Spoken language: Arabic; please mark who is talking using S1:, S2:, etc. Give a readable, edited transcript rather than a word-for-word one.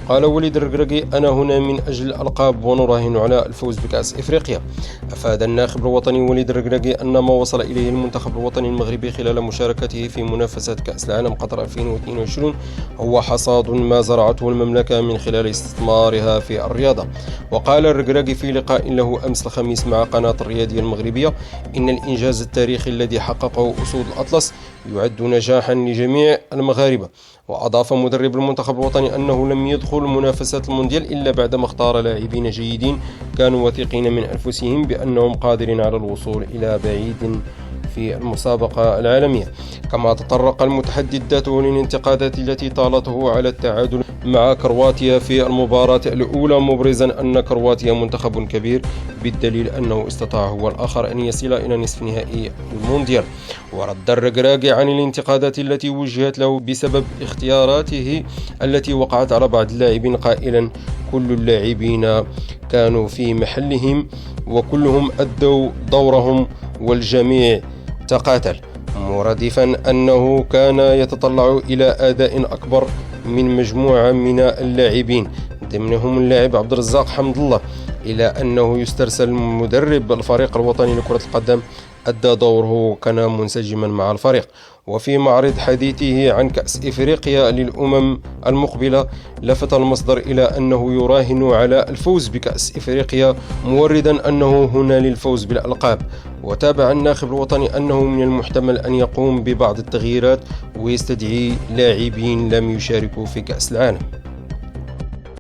S1: قال وليد الركراكي: أنا هنا من أجل الألقاب ونراهن على الفوز بكأس إفريقيا. أفاد الناخب الوطني وليد الركراكي أن ما وصل إليه المنتخب الوطني المغربي خلال مشاركته في منافسة كأس العالم قطر 2022 هو حصاد ما زرعته المملكة من خلال استثمارها في الرياضة. وقال الركراكي في لقاء له أمس الخميس مع قناة الرياضية المغربية إن الإنجاز التاريخي الذي حققه أسود الأطلس يعد نجاحا لجميع المغاربة. وأضاف مدرب المنتخب الوطني أنه لم يدخل منافسة المونديال إلا بعدما اختار لاعبين جيدين كانوا واثقين من أنفسهم بأنهم قادرين على الوصول إلى بعيد في المسابقة العالمية. كما تطرق المتحدث ذاته للانتقادات التي طالته على التعادل مع كرواتيا في المباراة الأولى، مبرزا أن كرواتيا منتخب كبير بالدليل أنه استطاع هو الآخر أن يصل إلى نصف نهائي المونديال. ورد الركراكي عن الانتقادات التي وجهت له بسبب اختياراته التي وقعت على بعض اللاعبين قائلا: كل اللاعبين كانوا في محلهم وكلهم أدوا دورهم والجميع تقاتل، مرادفا أنه كان يتطلع إلى أداء أكبر من مجموعة من اللاعبين ضمنهم اللاعب عبد الرزاق حمد الله، إلى أنه يسترسل مدرب الفريق الوطني لكرة القدم أدى دوره وكان منسجما مع الفريق. وفي معرض حديثه عن كأس إفريقيا للأمم المقبلة لفت المصدر إلى أنه يراهن على الفوز بكأس إفريقيا، موردا أنه هنا للفوز بالألقاب. وتابع الناخب الوطني أنه من المحتمل أن يقوم ببعض التغييرات ويستدعي لاعبين لم يشاركوا في كأس العالم.